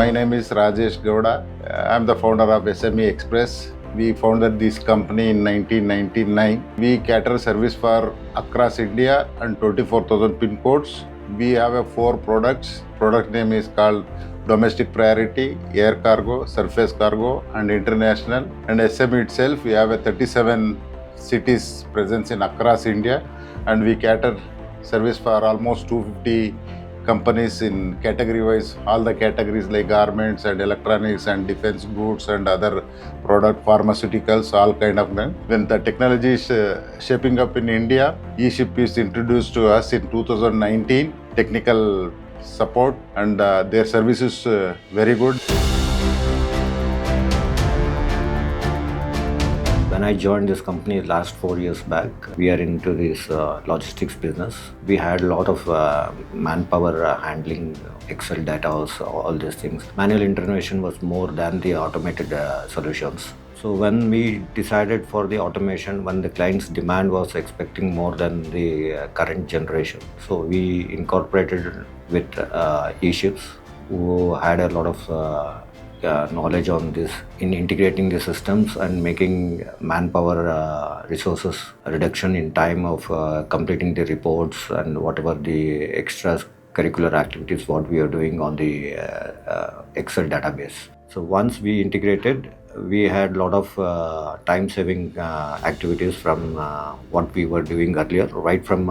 My name is Rajesh Gowda. I'm the founder of SME Express. We founded this company in 1999. We cater service for across India and 24,000 pin codes. We have 4 products. Product name is called Domestic Priority, Air Cargo, Surface Cargo and International. And SME itself, we have 37 cities presence in across India, and we cater service for almost 250 companies in category wise, all the categories like garments and electronics and defense goods and other product, pharmaceuticals, all kind of them. When the technology is shaping up in India, eShip is introduced to us in 2019, technical support, and their service is very good. When I joined this company last 4 years back, we are into this logistics business. We had a lot of manpower handling Excel data, all these things. Manual intervention was more than the automated solutions. So when we decided for the automation, when the client's demand was expecting more than the current generation, so we incorporated with eShips, who had a lot of knowledge on this in integrating the systems and making manpower resources reduction in time of completing the reports and whatever the extra curricular activities what we are doing on the Excel database. So once we integrated, we had a lot of time-saving activities from what we were doing earlier, right from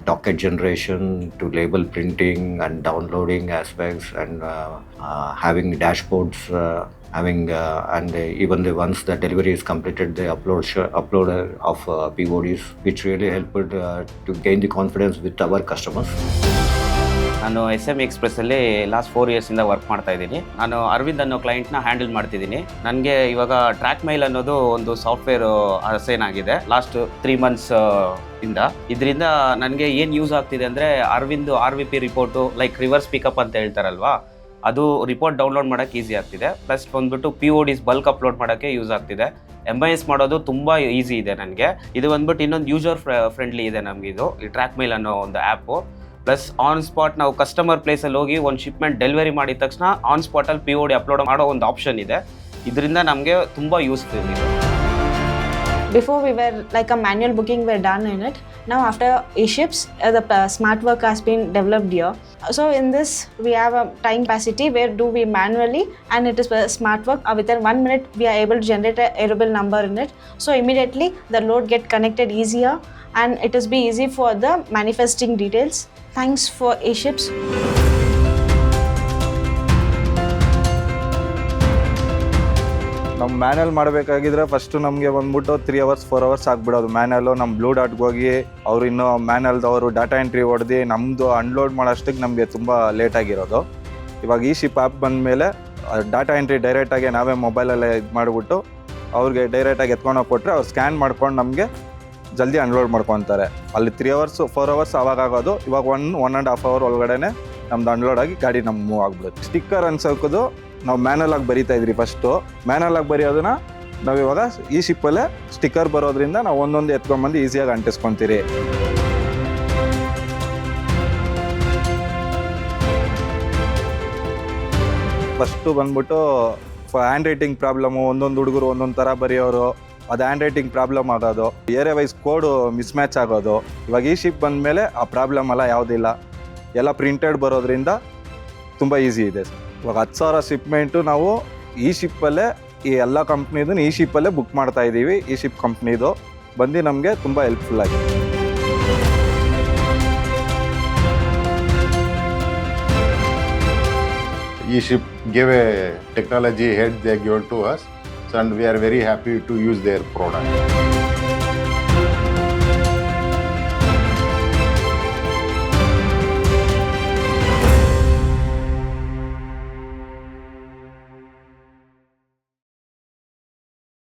docket generation to label printing and downloading aspects, and having dashboards, and even the once the delivery is completed, the upload of PODs, which really helped to gain the confidence with our customers. ನಾನು SME ಎಕ್ಸ್ಪ್ರೆಸ್ಸಲ್ಲಿ last 4 ಇಯರ್ಸಿಂದ work ಮಾಡ್ತಾ ಇದ್ದೀನಿ. ನಾನು ಅರವಿಂದ್ ಅನ್ನೋ ಕ್ಲೈಂಟ್ನ handle ಮಾಡ್ತಿದ್ದೀನಿ. ನನಗೆ ಇವಾಗ track mile ಅನ್ನೋದು ಒಂದು ಸಾಫ್ಟ್ವೇರ್ ಅಸೈನ್ ಆಗಿದೆ ಲಾಸ್ಟ್ 3 ಮಂತ್ಸ್ ಇಂದ. ಇದರಿಂದ ನನಗೆ ಏನು ಯೂಸ್ ಆಗ್ತಿದೆ ಅಂದರೆ Arvind RVP report like reverse pickup ಅಂತ ಹೇಳ್ತಾರಲ್ವಾ, ಅದು ರಿಪೋರ್ಟ್ ಡೌನ್ಲೋಡ್ ಮಾಡೋಕ್ಕೆ ಈಸಿ ಆಗ್ತಿದೆ. ಪ್ಲಸ್ ಬಂದ್ಬಿಟ್ಟು PODs ಬಲ್ಕ್ ಅಪ್ಲೋಡ್ ಮಾಡೋಕ್ಕೆ ಯೂಸ್ ಆಗ್ತಿದೆ. MIS ಮಾಡೋದು ತುಂಬ ಈಸಿ ಇದೆ ನನಗೆ. ಇದು ಬಂದ್ಬಿಟ್ಟು ಇನ್ನೊಂದು ಯೂಸರ್ ಫ್ರೆಂಡ್ಲಿ ಇದೆ ನಮಗಿದು ಈ ಟ್ರ್ಯಾಕ್ ಮೈಲ್ ಅನ್ನೋ ಒಂದು ಆ್ಯಪು. ಪ್ಲಸ್ ಆನ್ ಸ್ಪಾಟ್ ನಾವು ಕಸ್ಟಮರ್ ಪ್ಲೇಸಲ್ಲಿ ಹೋಗಿ ಒಂದು ಶಿಪ್ಮೆಂಟ್ ಡೆಲಿವರಿ ಮಾಡಿದ ತಕ್ಷಣ ಆನ್ ಸ್ಪಾಟಲ್ಲಿ POD ಅಪ್ಲೋಡ್ ಮಾಡೋ ಒಂದು ಆಪ್ಷನ್ ಇದೆ. ಇದರಿಂದ ನಮಗೆ ತುಂಬ ಯೂಸ್ಫುಲ್ ಇದೆ. Before we were like a manual booking were done in it. Now after eShips, the smart work has been developed here. So in this we have a time capacity where do we manually, and it is smart work. Within 1 minute we are able to generate a arable number in it. So immediately the load get connected easier, and it is be easy for the manifesting details. Thanks for eShips. ನಮ್ಮ manual ಮಾಡಬೇಕಾಗಿದ್ರೆ first ನಮಗೆ ಬಂದ್ಬಿಟ್ಟು 3 hours 4 hours ಆಗಿಬಿಡೋದು manual. ನಮ್ಮ blue ಡಾಟ್ಗೆ ಹೋಗಿ ಅವರು ಇನ್ನೂ ಮ್ಯಾನ್ಯಲ್ದವರು data entry ಹೊಡೆದು ನಮ್ಮದು unload ಮಾಡೋಷ್ಟಕ್ಕೆ ನಮಗೆ ತುಂಬ ಲೇಟಾಗಿರೋದು. ಇವಾಗ eShip ಆ್ಯಪ್ ಬಂದಮೇಲೆ ಡಾಟಾ ಎಂಟ್ರಿ ಡೈರೆಕ್ಟಾಗಿ ನಾವೇ ಮೊಬೈಲಲ್ಲೇ ಇದು ಮಾಡಿಬಿಟ್ಟು ಅವ್ರಿಗೆ ಡೈರೆಕ್ಟಾಗಿ ಎತ್ಕೊಂಡೋಗಿ ಕೊಟ್ಟರೆ ಅವ್ರು ಸ್ಕ್ಯಾನ್ ಮಾಡ್ಕೊಂಡು ನಮಗೆ ಜಲ್ದಿ ಅನ್ಲೋಡ್ ಮಾಡ್ಕೊತಾರೆ. ಅಲ್ಲಿ 3 hours 4 hours ಆವಾಗ ಆಗೋದು, ಇವಾಗ 1.5 hour ಒಳಗಡೆ ನಮ್ದು ಅನ್ಲೋಡ್ ಆಗಿ ಗಾಡಿ ನಮ್ಗೆ ಮೂವ್ ಆಗ್ಬಿಡುತ್ತೆ. ಸ್ಟಿಕ್ಕರ್ ಅನ್ಸೋಕೋದು ನಾವು ಮ್ಯಾನುವಲ್ ಆಗಿ ಬರೀತಾ ಇದ್ರಿ ಫಸ್ಟು. ಮ್ಯಾನುವಲ್ ಆಗಿ ಬರೆಯೋದನ್ನ ನಾವು ಇವಾಗ eShipಲ್ಲೇ ಸ್ಟಿಕ್ಕರ್ ಬರೋದ್ರಿಂದ ನಾವು ಒಂದೊಂದು ಎತ್ಕೊಂಡ್ಬಂದು ಈಸಿಯಾಗಿ ಅಂಟಿಸ್ಕೊತೀರಿ. ಫಸ್ಟು ಬಂದ್ಬಿಟ್ಟು ಹ್ಯಾಂಡ್ ರೈಟಿಂಗ್ ಪ್ರಾಬ್ಲಮ್ಮು, ಒಂದೊಂದು ಹುಡುಗರು ಒಂದೊಂದು ಥರ ಬರೆಯೋರು, ಅದು ಹ್ಯಾಂಡ್ ರೈಟಿಂಗ್ ಪ್ರಾಬ್ಲಮ್ ಆಗೋದು, ಏರಿಯಾ ವೈಸ್ ಕೋಡು ಮಿಸ್ಮ್ಯಾಚ್ ಆಗೋದು. ಇವಾಗ eShip ಬಂದಮೇಲೆ ಆ ಪ್ರಾಬ್ಲಮ್ ಎಲ್ಲ ಯಾವುದಿಲ್ಲ, ಎಲ್ಲ ಪ್ರಿಂಟೆಡ್ ಬರೋದ್ರಿಂದ ತುಂಬ ಈಸಿ ಇದೆ. ಇವಾಗ 10,000 ಶಿಪ್ಮೆಂಟು ನಾವು eShipಲ್ಲೇ ಈ ಎಲ್ಲ ಕಂಪ್ನಿದು eShipಲ್ಲೇ ಬುಕ್ ಮಾಡ್ತಾ ಇದ್ದೀವಿ. eShip ಕಂಪ್ನಿದು ಬಂದು ನಮಗೆ ತುಂಬ ಹೆಲ್ಪ್ಫುಲ್ ಆಗಿದೆ. eShip gave a technology head they given to us, and we are very happy to use their product.